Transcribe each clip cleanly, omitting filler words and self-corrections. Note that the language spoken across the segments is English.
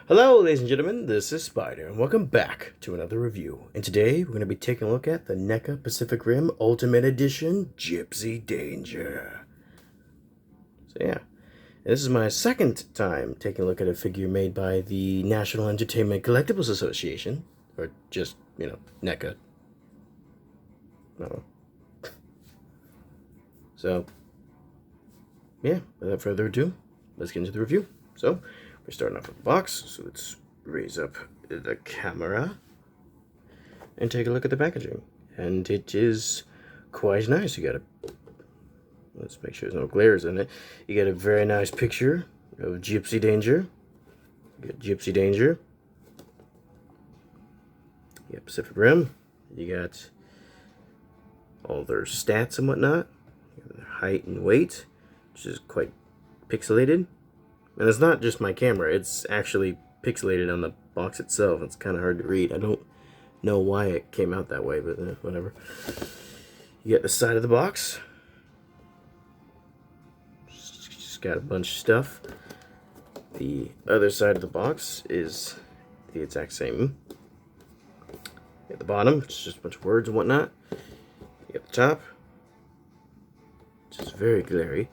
Hello, ladies and gentlemen, this is Spider, and welcome back to another review. And today, we're going to be taking a look at the Neca Pacific Rim Ultimate Edition Gipsy Danger. So yeah, this is my second time taking a look at a figure made by the National Entertainment Collectibles Association, or just, NECA. I don't know. So, yeah, without further ado, let's get into the review. So, we're starting off with the box, so let's raise up the camera and take a look at the packaging. And it is quite nice. You got let's make sure there's no glares in it. You got a very nice picture of Gipsy Danger. You got Gipsy Danger. You got Pacific Rim. You got all their stats and whatnot. Their height and weight, which is quite pixelated. And it's not just my camera, it's actually pixelated on the box itself. It's kind of hard to read. I don't know why it came out that way, but whatever. You get the side of the box. Just got a bunch of stuff. The other side of the box is the exact same. At the bottom, it's just a bunch of words and whatnot. You get the top, which is very glary.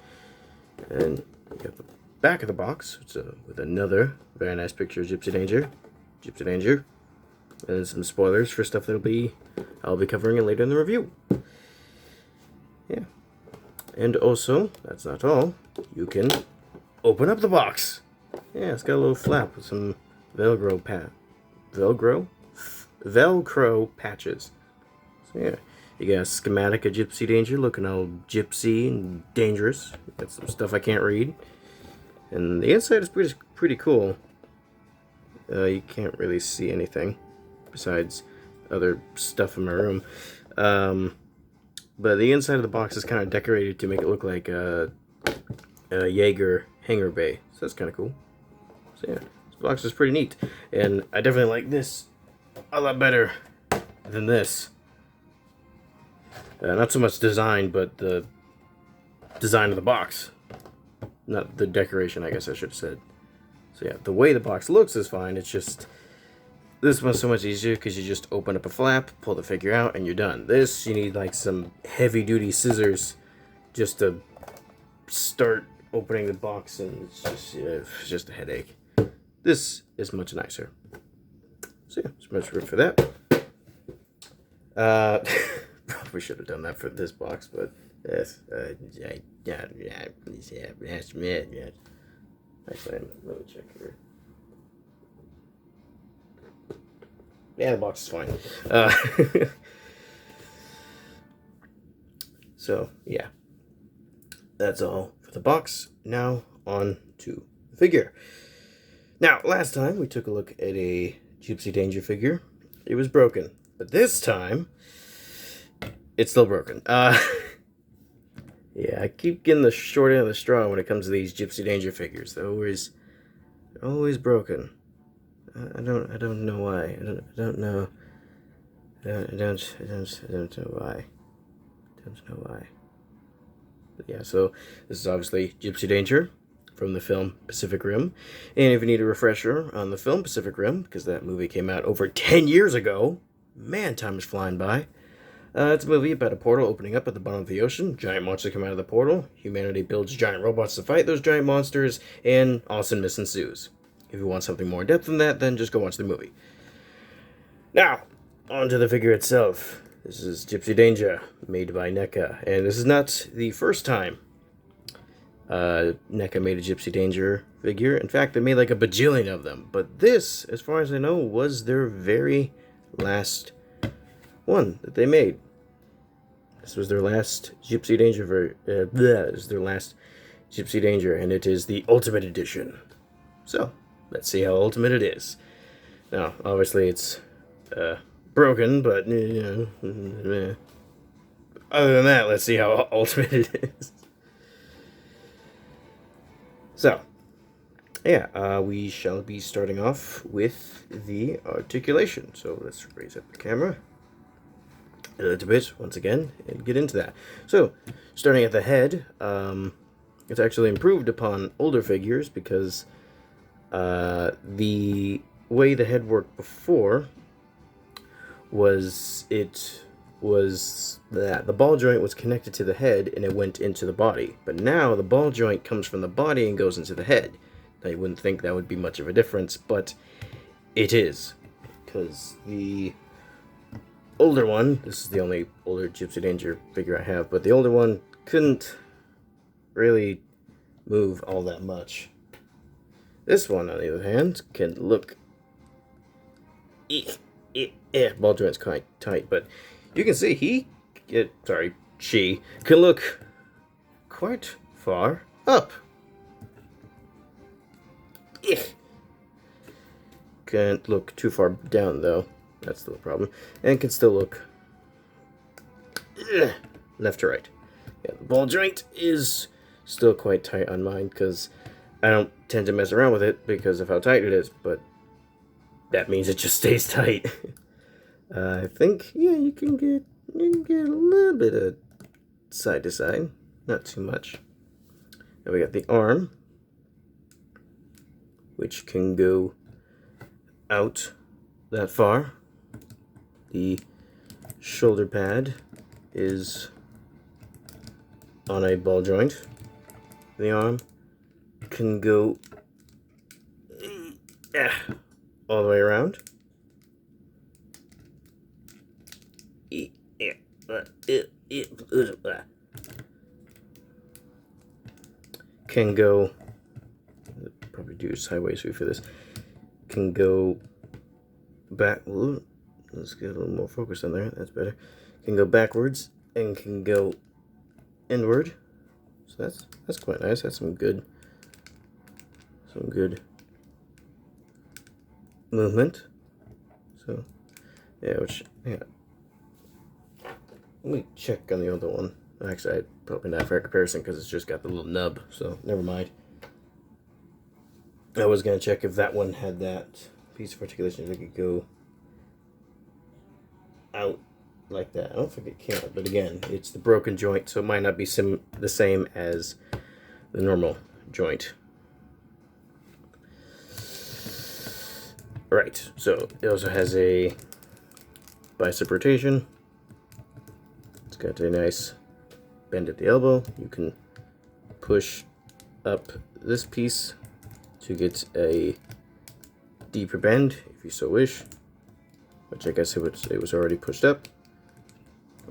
And you got the back of the box, with another very nice picture of Gipsy Danger, and some spoilers for stuff I'll be covering it later in the review. Yeah, and also that's not all. You can open up the box. Yeah, it's got a little flap with some Velcro patches. So yeah, you got a schematic of Gipsy Danger, looking all gypsy and dangerous. Got some stuff I can't read. And the inside is pretty cool. You can't really see anything besides other stuff in my room. But the inside of the box is kind of decorated to make it look like a Jaeger hangar bay. So that's kind of cool. So yeah, this box is pretty neat. And I definitely like this a lot better than this. Not so much design, but the design of the box. Not the decoration, I guess I should have said. So yeah, the way the box looks is fine. It's just, this one's so much easier because you just open up a flap, pull the figure out, and you're done. This, you need like some heavy-duty scissors just to start opening the box, and it's just a headache. This is much nicer. So yeah, so much room for that. Probably should have done that for this box, but yes, actually, let me check here. Yeah, the box is fine. So, yeah. That's all for the box. Now, on to the figure. Now, last time we took a look at a Gipsy Danger figure. It was broken. But this time, it's still broken. Yeah, I keep getting the short end of the straw when it comes to these Gipsy Danger figures. They're always broken. I don't know why. I don't know. I don't know why. Don't know why. But yeah, so this is obviously Gipsy Danger from the film Pacific Rim. And if you need a refresher on the film Pacific Rim, because that movie came out over 10 years ago, man, time is flying by. It's a movie about a portal opening up at the bottom of the ocean. Giant monsters come out of the portal. Humanity builds giant robots to fight those giant monsters, and awesomeness ensues. If you want something more in depth than that, then just go watch the movie. Now, on to the figure itself. This is Gipsy Danger, made by NECA. And this is not the first time NECA made a Gipsy Danger figure. In fact, they made like a bajillion of them. But this, as far as I know, was their very last one that they made. This was their last Gipsy Danger is their last Gipsy Danger, and it is the Ultimate Edition. So, let's see how ultimate it is. Now, obviously it's broken, but other than that, let's see how ultimate it is. So, yeah, we shall be starting off with the articulation. So let's raise up the camera a little bit once again and get into that. So, starting at the head, it's actually improved upon older figures because The way the head worked before was that the ball joint was connected to the head and it went into the body. But now the ball joint comes from the body and goes into the head. Now you wouldn't think that would be much of a difference, but it is. Because the older one, this is the only older Gipsy Danger figure I have, but the older one couldn't really move all that much. This one, on the other hand, can look... ball joint's quite tight, but you can see she can look quite far up. Can't look too far down, though. That's still a problem. And can still look left to right. Yeah, the ball joint is still quite tight on mine, because I don't tend to mess around with it because of how tight it is, but that means it just stays tight. I think, yeah, you can get a little bit of side to side, not too much. Now we got the arm, which can go out that far. The shoulder pad is on a ball joint. The arm can go all the way around. Can go, probably do a sideways view for this. Can go back. Ooh, let's get a little more focus on there. That's better. Can go backwards and can go inward. So that's quite nice. That's some good movement. So yeah, let me check on the other one. Actually, I probably not for comparison because it's just got the little nub, so never mind. I was gonna check if that one had that piece of articulation that could go out like that. I don't think it can, but again, it's the broken joint, so it might not be the same as the normal joint. Right, so it also has a bicep rotation. It's got a nice bend at the elbow. You can push up this piece to get a deeper bend if you so wish, which I guess it was already pushed up,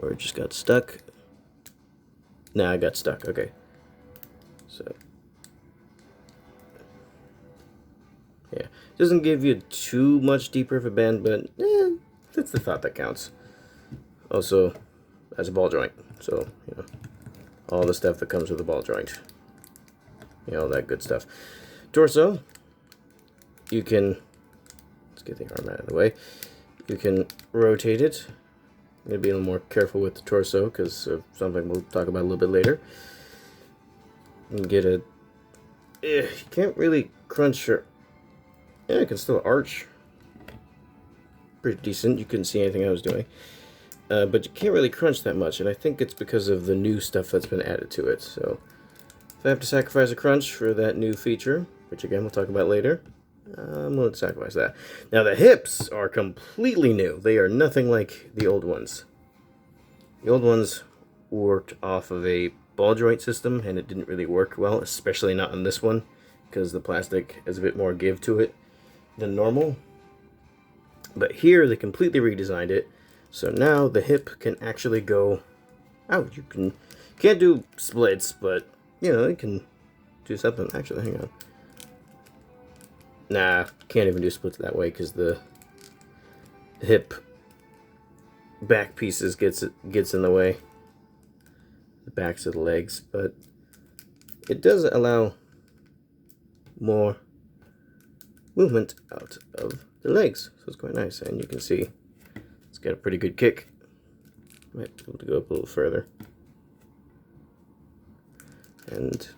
or it just got stuck. Nah, I got stuck. Okay, so yeah, doesn't give you too much deeper of a bend, but that's the thought that counts. Also, as a ball joint, so you know all the stuff that comes with a ball joint, you know, that good stuff. Torso, you can, let's get the arm out of the way. You can rotate it. I'm gonna be a little more careful with the torso because of something we'll talk about a little bit later. You can get a, you can't really crunch your, yeah, it can still arch pretty decent. You couldn't see anything I was doing. But you can't really crunch that much, and I think it's because of the new stuff that's been added to it. So if I have to sacrifice a crunch for that new feature, which again we'll talk about later, I'm going to sacrifice that. Now the hips are completely new. They are nothing like the old ones. The old ones worked off of a ball joint system, and it didn't really work well, especially not on this one, because the plastic has a bit more give to it than normal. But here they completely redesigned it, so now the hip can actually go out. You can't do splits, but you know, it can do something. Actually, hang on. Nah, can't even do splits that way because the hip back pieces gets in the way. The backs of the legs, but it does allow more movement out of the legs, so it's quite nice. And you can see it's got a pretty good kick. Might be able to go up a little further. And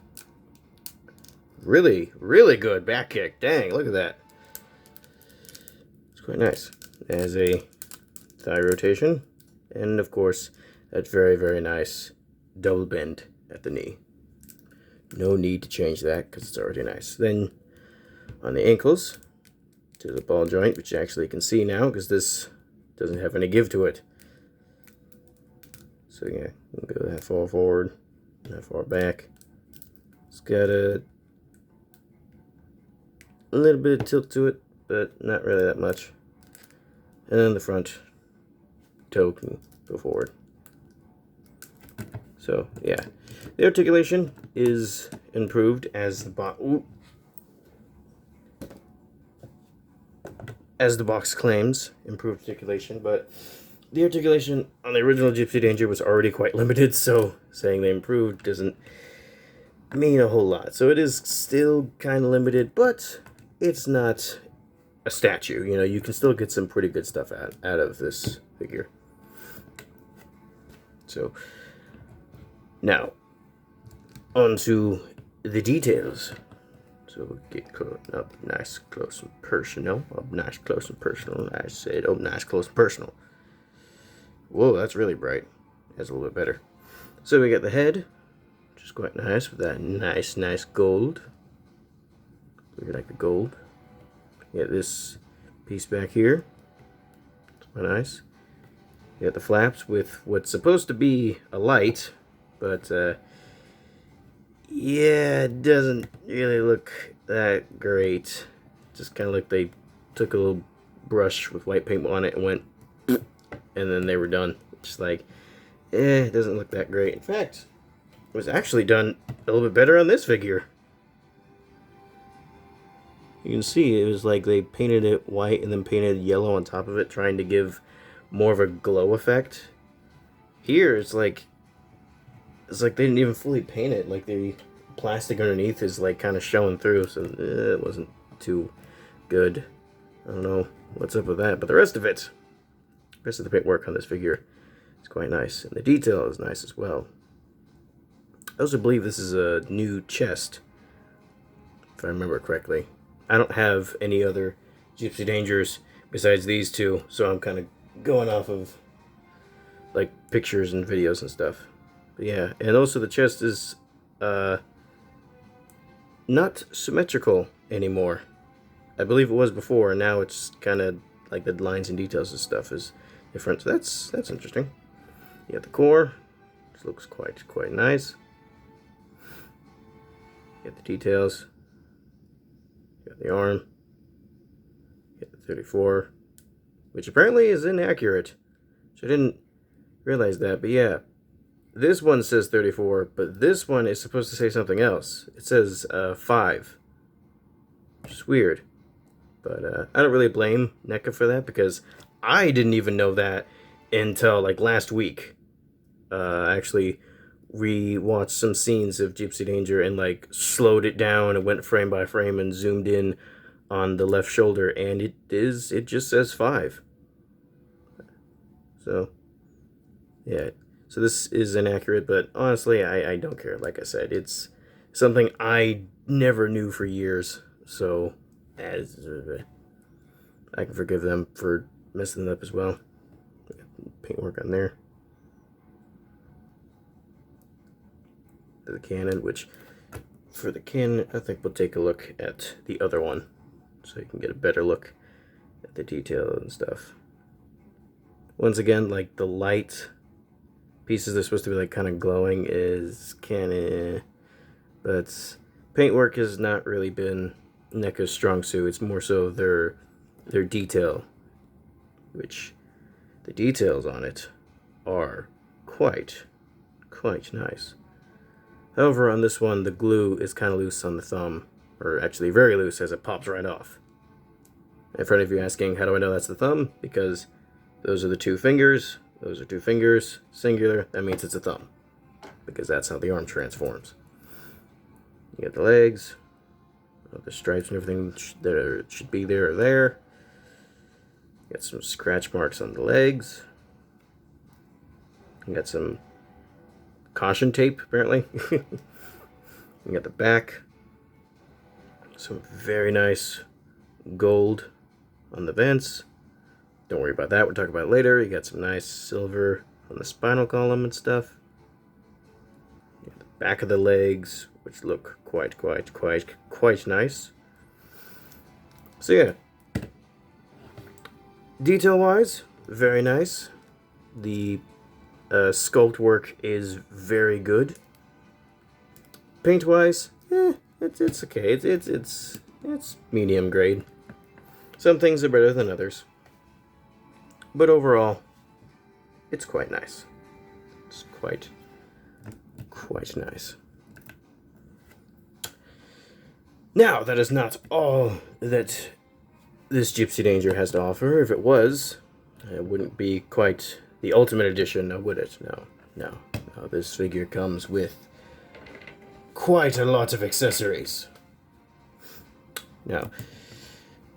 really, really good back kick. Dang, look at that. It's quite nice. It has a thigh rotation, and of course, that very, very nice double bend at the knee. No need to change that because it's already nice. Then on the ankles to the ball joint, which you actually can see now because this doesn't have any give to it. So yeah, you can go that far forward, that far back. It's got a little bit of tilt to it, but not really that much. And then the front toe can go forward. So yeah, the articulation is improved as the box claims, improved articulation, but the articulation on the original Gipsy Danger was already quite limited, so saying they improved doesn't mean a whole lot. So it is still kind of limited, but it's not a statue. You know, you can still get some pretty good stuff out of this figure. So now, on to the details. So we'll get up nice, close, and personal. Up nice, close, and personal. I said, oh, nice, close, and personal. Whoa, that's really bright. That's a little bit better. So we got the head, which is quite nice, with that nice gold. We like the gold. You got this piece back here. It's quite nice. You got the flaps with what's supposed to be a light, but yeah, it doesn't really look that great. Just kind of like they took a little brush with white paint on it and went, and then they were done. Just like, it doesn't look that great. In fact, it was actually done a little bit better on this figure. You can see it was like they painted it white and then painted yellow on top of it, trying to give more of a glow effect. Here, it's like they didn't even fully paint it. Like the plastic underneath is like kind of showing through, so it wasn't too good. I don't know what's up with that, but the rest of the paintwork on this figure is quite nice, and the detail is nice as well. I also believe this is a new chest, if I remember correctly. I don't have any other Gipsy Dangers besides these two, so I'm kind of going off of like pictures and videos and stuff. But yeah, and also the chest is not symmetrical anymore. I believe it was before, and now it's kind of like the lines and details and stuff is different. So that's interesting. You got the core, which looks quite nice. You got the details. You got the arm. You got the 34, which apparently is inaccurate. So I didn't realize that, but yeah. This one says 34, but this one is supposed to say something else. It says 5, which is weird. But I don't really blame Neca for that, because I didn't even know that until like last week. I actually re-watched some scenes of Gipsy Danger and like slowed it down and went frame by frame and zoomed in on the left shoulder, and it just says 5. So yeah. So this is inaccurate, but honestly, I don't care. Like I said, it's something I never knew for years, so I can forgive them for messing it up as well. Paintwork on there. The cannon, which for the cannon, I think we'll take a look at the other one, so you can get a better look at the detail and stuff. Once again, like the light pieces are supposed to be like kind of glowing is canon, but paintwork has not really been Neca's strong suit. It's more so their detail, which the details on it are quite nice. However, on this one, the glue is kind of loose on the thumb, or actually very loose, as it pops right off. And for any of you asking, how do I know that's the thumb? Because those are the 2 fingers. Those are 2 fingers, singular. That means it's a thumb, because that's how the arm transforms. You got the legs, the stripes and everything that should be there are there. You got some scratch marks on the legs. You got some caution tape, apparently. You got the back. Some very nice gold on the vents. Don't worry about that, we'll talk about it later. You got some nice silver on the spinal column and stuff. You got the back of the legs, which look quite nice. So yeah, detail-wise, very nice. The sculpt work is very good. Paint-wise, it's okay. It's medium grade. Some things are better than others, but overall, it's quite nice. It's quite nice. Now, that is not all that this Gipsy Danger has to offer. If it was, it wouldn't be quite the Ultimate Edition, now would it? No. This figure comes with quite a lot of accessories. Now,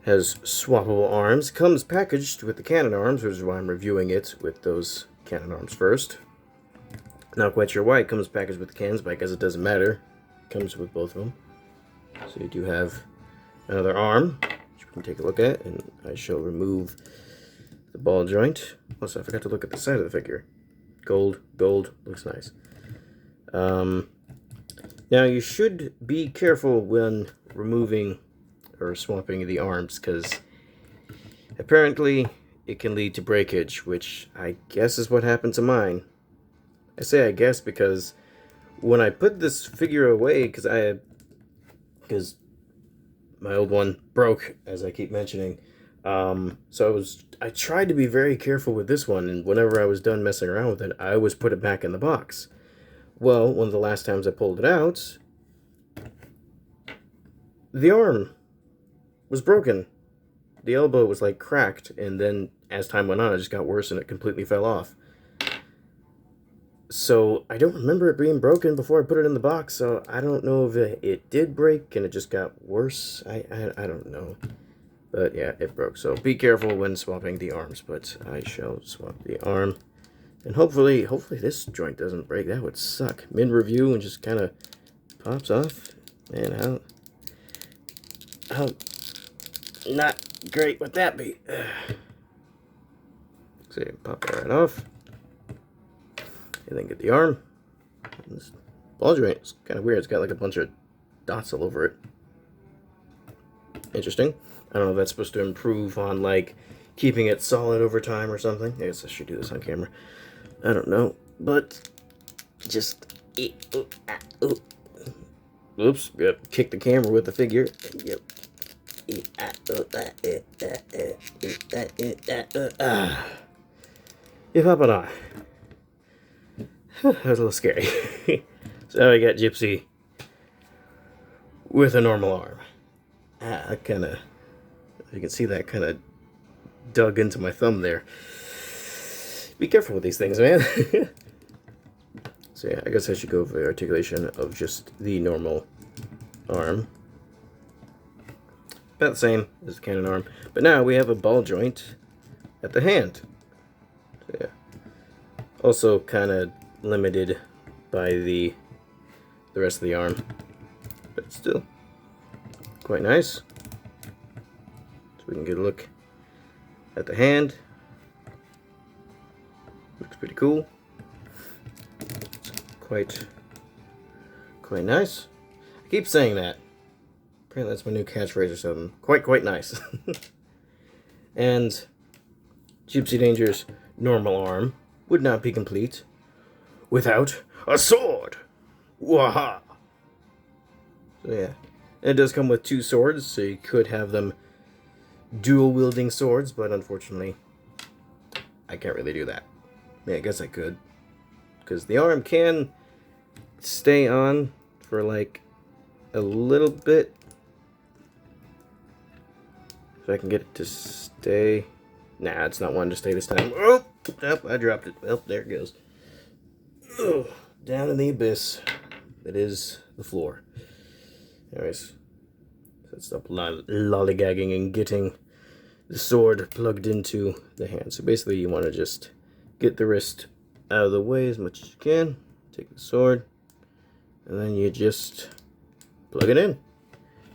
has swappable arms, comes packaged with the cannon arms, which is why I'm reviewing it with those cannon arms first. Not quite sure why it comes packaged with the cannons, but I guess it doesn't matter. It comes with both of them. So you do have another arm, which we can take a look at, and I shall remove the ball joint. Also, I forgot to look at the side of the figure. Gold, looks nice. Now you should be careful when removing or swapping the arms, because apparently it can lead to breakage, which I guess is what happened to mine. I say I guess because when I put this figure away, because my old one broke, as I keep mentioning, so I tried to be very careful with this one, and whenever I was done messing around with it, I always put it back in the box. Well, one of the last times I pulled it out, the arm was broken. The elbow was like cracked, and then as time went on, it just got worse and it completely fell off. So I don't remember it being broken before I put it in the box, so I don't know if it did break and it just got worse. I don't know. But yeah, it broke. So be careful when swapping the arms, but I shall swap the arm. And hopefully this joint doesn't break. That would suck. Mid-review and just kind of pops off. Man, how not great would that be? So pop that right off. And then get the arm. This ball joint is kind of weird. It's got like a bunch of dots all over it. Interesting. I don't know if that's supposed to improve on like keeping it solid over time or something. I guess I should do this on camera. I don't know. But just oops. Yep. Kick the camera with the figure. Yep. If up and on. That was a little scary. So I got Gipsy with a normal arm. I kind of, you can see that kind of dug into my thumb there. Be careful with these things, man. So yeah, I guess I should go for the articulation of just the normal arm. About the same as the cannon arm. But now we have a ball joint at the hand. So yeah. Also kind of limited by the rest of the arm, but still quite nice. So we can get a look at the hand. Looks pretty cool. It's quite nice. I keep saying that. Apparently that's my new catchphrase or something. Quite nice. And Gipsy Danger's normal arm would not be complete without a sword. Waha! So yeah. And it does come with two swords, so you could have them dual-wielding swords, but unfortunately, I can't really do that. Yeah, I guess I could. Because the arm can stay on for like a little bit. If I can get it to stay. Nah, it's not wanting to stay this time. Oh, I dropped it. Well, there it goes. Oh, down in the abyss. That is the floor. Anyways, let's stop lollygagging and getting the sword plugged into the hand. So basically, you want to just get the wrist out of the way as much as you can. Take the sword, and then you just plug it in.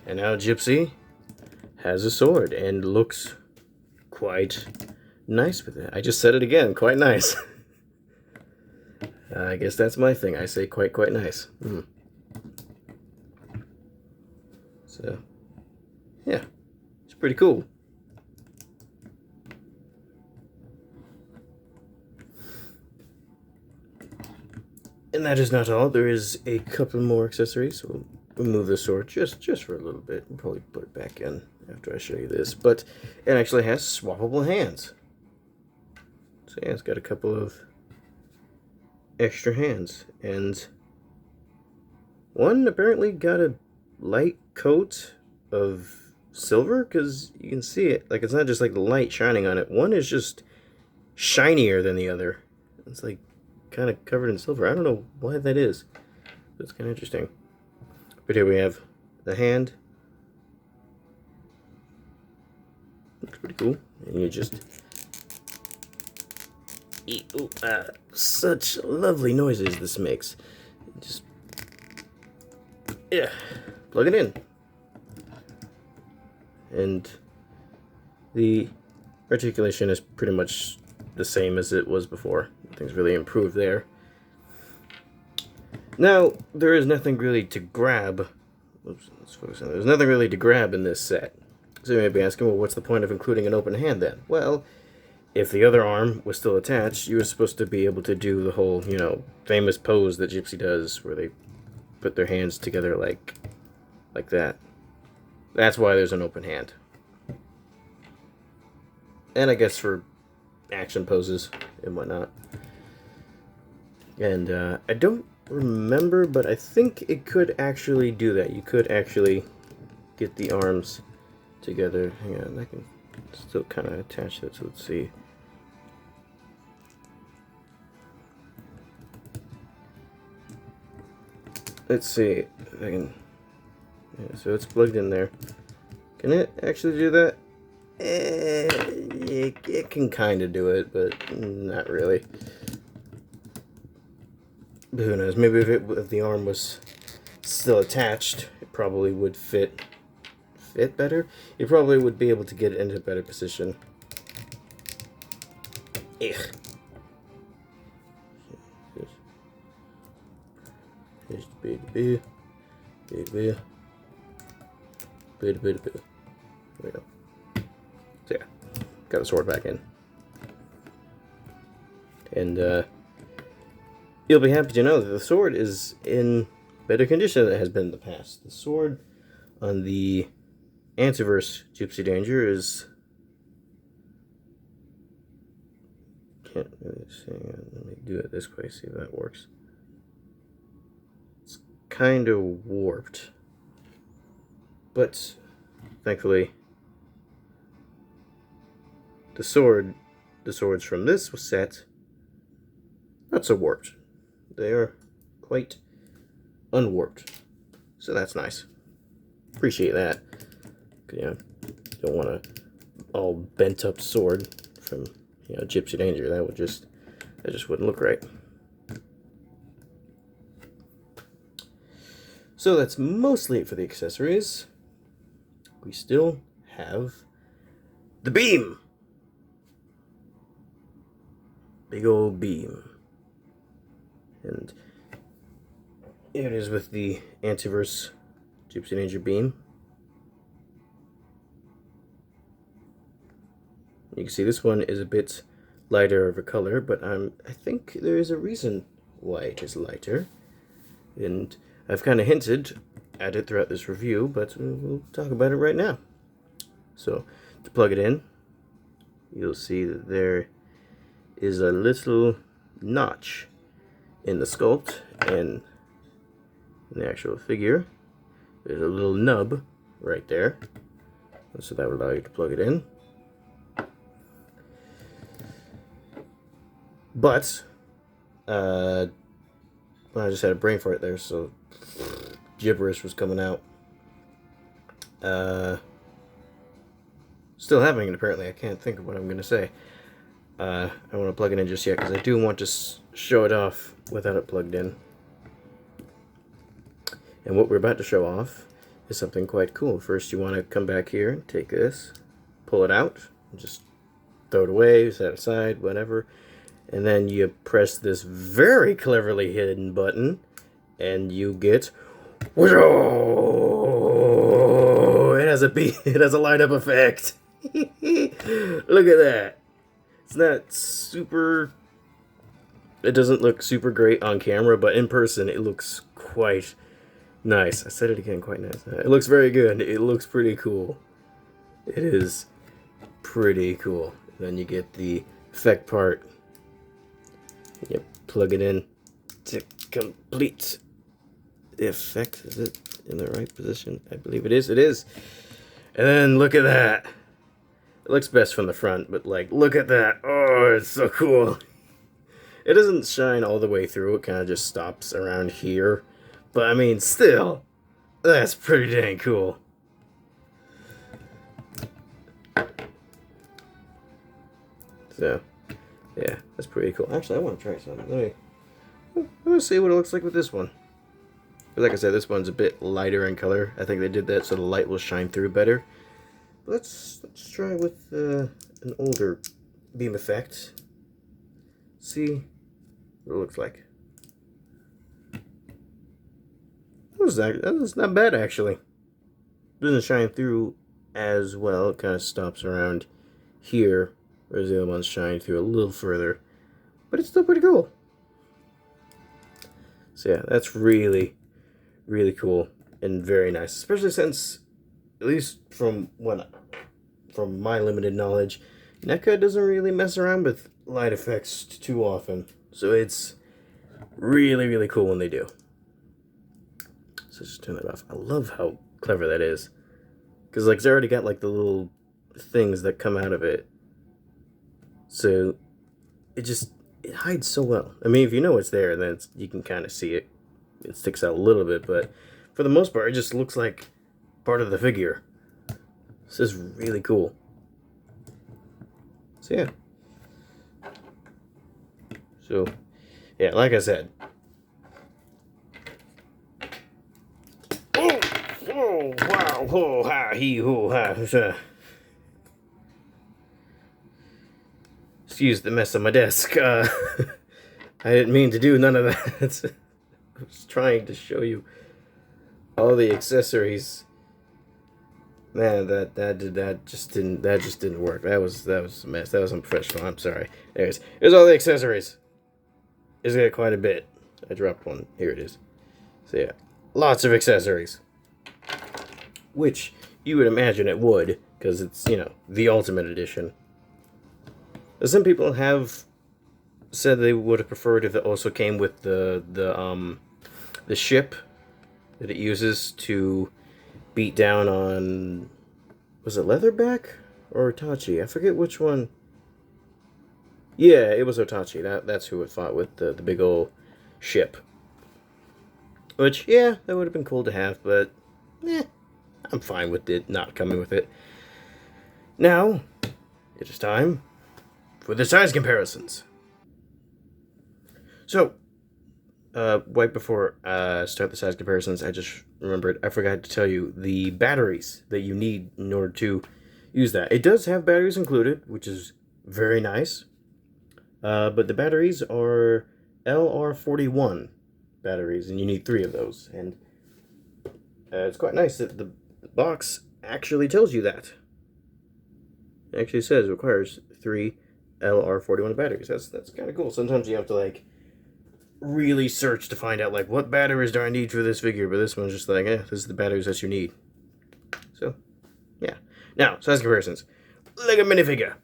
And now Gipsy has a sword and looks quite nice with it. I just said it again, quite nice. I guess that's my thing. I say quite nice. So, yeah, it's pretty cool. And that is not all. There is a couple more accessories. So we'll remove the sword just for a little bit. We'll probably put it back in after I show you this. But it actually has swappable hands. So yeah, it's got a couple of extra hands. And one apparently got a light coat of silver, because you can see it. Like, it's not just like the light shining on it. One is just shinier than the other. It's like kind of covered in silver. I don't know why that is, but it's kind of interesting. But here we have the hand. Looks pretty cool. And you just such lovely noises this makes. Just plug it in, and the articulation is pretty much the same as it was before. Nothing's really improved there. Now, there is nothing really to grab. Oops, let's focus on. There's nothing really to grab in this set. So you may be asking, well, what's the point of including an open hand then? Well, if the other arm was still attached, you were supposed to be able to do the whole, you know, famous pose that Gypsy does, where they put their hands together like that. That's why there's an open hand. And I guess for action poses and whatnot. And I don't remember, but I think it could actually do that. You could actually get the arms together. Hang on, I can still kind of attach it, so let's see. Let's see if I can. Yeah, so it's plugged in there. Can it actually do that? It can kind of do it, but not really. But who knows? Maybe if the arm was still attached, it probably would fit better. You probably would be able to get it into a better position. Here's the big. There we go. So yeah, got the sword back in. And you'll be happy to know that the sword is in better condition than it has been in the past. The sword on the Antiverse Gipsy Danger is... Can't really see. Let me do it this way, see if that works. It's kind of warped. But thankfully, the swords from this set, not so warped. They are quite unwarped. So that's nice. Appreciate that. You know, don't want a all bent up sword from, you know, Gypsy Danger. That just wouldn't look right. So that's mostly it for the accessories. We still have the beam. Big old beam. And here it is with the Antiverse Gipsy Danger beam. You can see this one is a bit lighter of a color, but I think there is a reason why it is lighter. And I've kind of hinted at it throughout this review, but we'll talk about it right now. So, to plug it in, you'll see that there is a little notch in the sculpt, and in the actual figure, there's a little nub right there. So that will allow you to plug it in. But, I just had a brain fart there, so gibberish was coming out. Still happening, apparently. I can't think of what I'm going to say. I don't want to plug it in just yet, because I do want to show it off without it plugged in. And what we're about to show off is something quite cool. First, you want to come back here and take this, pull it out, and just throw it away, set it aside, whatever. And then you press this very cleverly hidden button, and you get... It has has a it has a light up effect. Look at that. It's not super. It doesn't look super great on camera, but in person it looks quite nice. I said it again, quite nice. It looks very good. It looks pretty cool. It is pretty cool. Then you get the effect part. You plug it in to complete the effect. Is it in the right position? I believe it is. It is. And then look at that. It looks best from the front, but like, look at that. Oh, it's so cool. It doesn't shine all the way through. It kind of just stops around here. But I mean, still, that's pretty dang cool. So, yeah, that's pretty cool. Actually, I want to try something. Let me see what it looks like with this one. Like I said, this one's a bit lighter in color. I think they did that so the light will shine through better. Let's try with an older beam effect. See what it looks like. That's not bad, actually. Doesn't shine through as well. It kind of stops around here, whereas the other ones shine through a little further. But it's still pretty cool. So yeah, that's really, really cool and very nice. Especially since, at least from my limited knowledge, Neca doesn't really mess around with light effects too often. So it's really, really cool when they do. So just turn that off. I love how clever that is. Because like it's already got like the little things that come out of it. So it hides so well. I mean, if you know it's there, then you can kind of see it. It sticks out a little bit, but for the most part, it just looks like part of the figure. This is really cool. So yeah. So yeah, like I said. Oh wow! Oh ha! He ho ha! Excuse the mess on my desk. I didn't mean to do none of that. I was trying to show you all the accessories. Man, that just didn't work. That was a mess. That was unprofessional. I'm sorry. Anyways, here's all the accessories. It's got quite a bit. I dropped one. Here it is. So yeah, lots of accessories. Which you would imagine it would, because it's, you know, the Ultimate Edition. Some people have said they would have preferred if it also came with the ship that it uses to beat down on, was it Leatherback or Itachi? I forget which one. Yeah, it was Itachi. That's who it fought with, the big old ship. Which, yeah, that would have been cool to have, but I'm fine with it not coming with it. Now, it is time for the size comparisons. So, right before I start the size comparisons, I just remembered, I forgot to tell you the batteries that you need in order to use that. It does have batteries included, which is very nice. But the batteries are LR41 batteries, and you need 3 of those. And it's quite nice that the box actually tells you that. It actually says it requires 3 LR41 batteries. That's kind of cool. Sometimes you have to like really search to find out like what batteries do I need for this figure, but this one's just like, this is the batteries that you need. So, yeah. Now, size comparisons. Lego minifigure.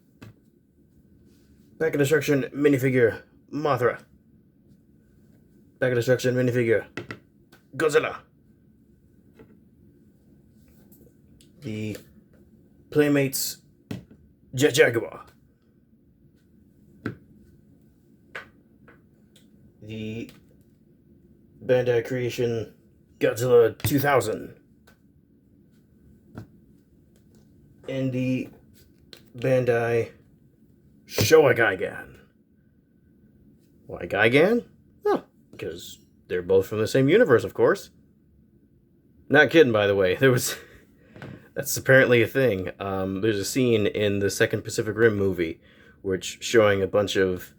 Pack of Destruction minifigure Mothra. Pack of Destruction minifigure Godzilla. The Playmates Jet Jaguar. The Bandai Creation Godzilla 2000. And the Bandai Showa Gigan. Why Gigan? Oh, because they're both from the same universe, of course. Not kidding, by the way. That's apparently a thing. There's a scene in the second Pacific Rim movie which showing a bunch of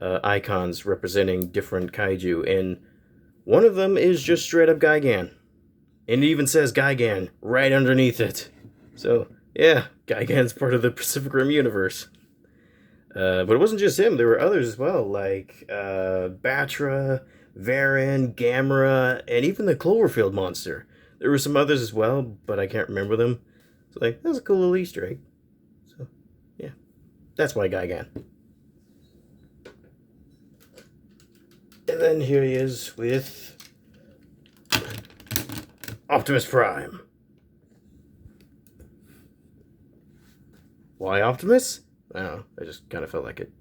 icons representing different kaiju, and one of them is just straight up Gigan. And it even says Gigan right underneath it. So, yeah, Gigan's part of the Pacific Rim universe. But it wasn't just him. There were others as well, like Batra, Varan, Gamera, and even the Cloverfield monster. There were some others as well, but I can't remember them. So, like, that was a cool little Easter egg. So, yeah, that's why Gigan. And then here he is with Optimus Prime. Why Optimus? I don't know. I just kind of felt like it.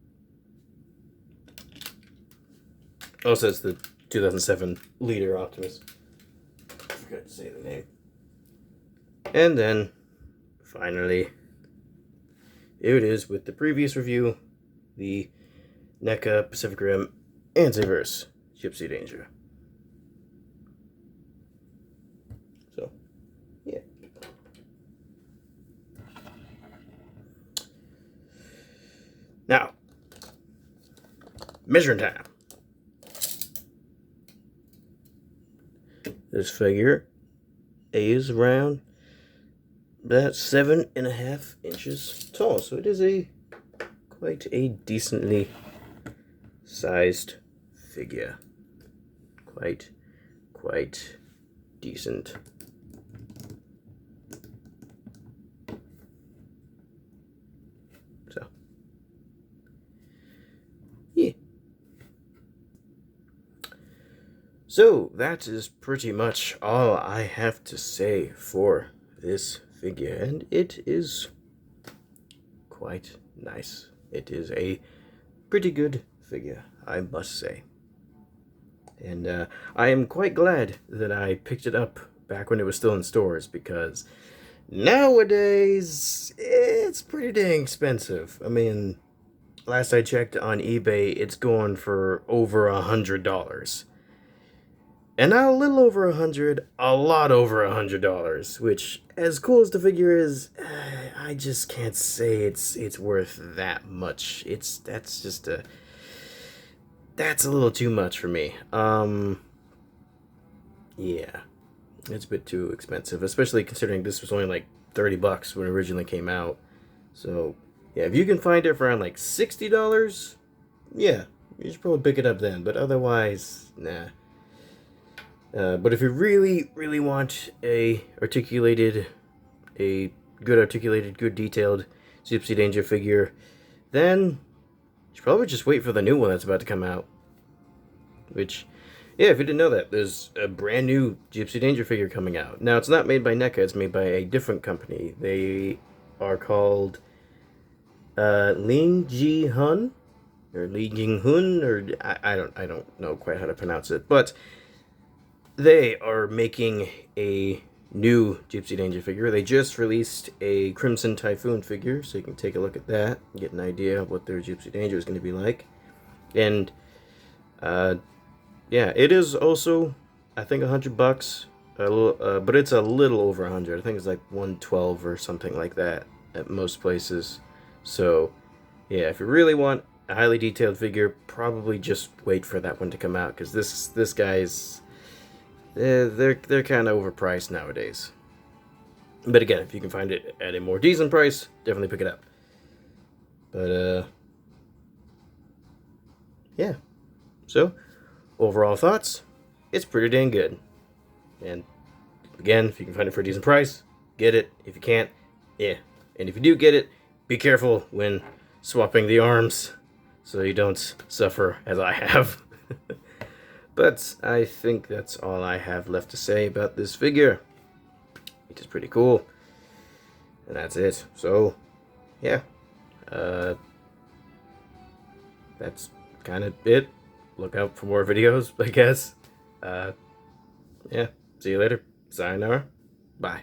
Also, it's the 2007 leader Optimus. I forgot to say the name. And then, finally, here it is with the previous review, the NECA Pacific Rim Antiverse Gipsy Danger. So, yeah. Now, measuring time. This figure is around about 7.5 inches tall, so it is quite a decently sized figure. Quite decent. So, yeah. So, that is pretty much all I have to say for this figure, and it is quite nice. It is a pretty good figure, I must say. And I am quite glad that I picked it up back when it was still in stores, because nowadays it's pretty dang expensive. I mean, last I checked on eBay, it's going for over $100. And not a little over 100, a lot over $100, which, as cool as the figure is, I just can't say it's worth that much. That's a little too much for me. Yeah, it's a bit too expensive, especially considering this was only like $30 when it originally came out. So, yeah, if you can find it for around like $60, yeah, you should probably pick it up then. But otherwise, nah. But if you really want a good articulated, good detailed Gipsy Danger figure, then you should probably just wait for the new one that's about to come out. Which, yeah, if you didn't know that, there's a brand new Gipsy Danger figure coming out. Now, it's not made by NECA, it's made by a different company. They are called Ling Ji Hun, or Li Jing Hun, or I don't know quite how to pronounce it, but they are making a new Gipsy Danger figure. They just released a Crimson Typhoon figure, so you can take a look at that and get an idea of what their Gipsy Danger is going to be like. And, yeah, it is also, I think, $100, but it's a little over 100. I think it's like 112 or something like that at most places. So, yeah, if you really want a highly detailed figure, probably just wait for that one to come out, because this guy's... they're kind of overpriced nowadays. But again, if you can find it at a more decent price, definitely pick it up. But, yeah. So, overall thoughts, it's pretty dang good. And, again, if you can find it for a decent price, get it. If you can't, yeah. And if you do get it, be careful when swapping the arms, so you don't suffer as I have. But I think that's all I have left to say about this figure. It is pretty cool. And that's it. So, yeah. That's kind of it. Look out for more videos, I guess. Yeah. See you later. Sayonara. Bye.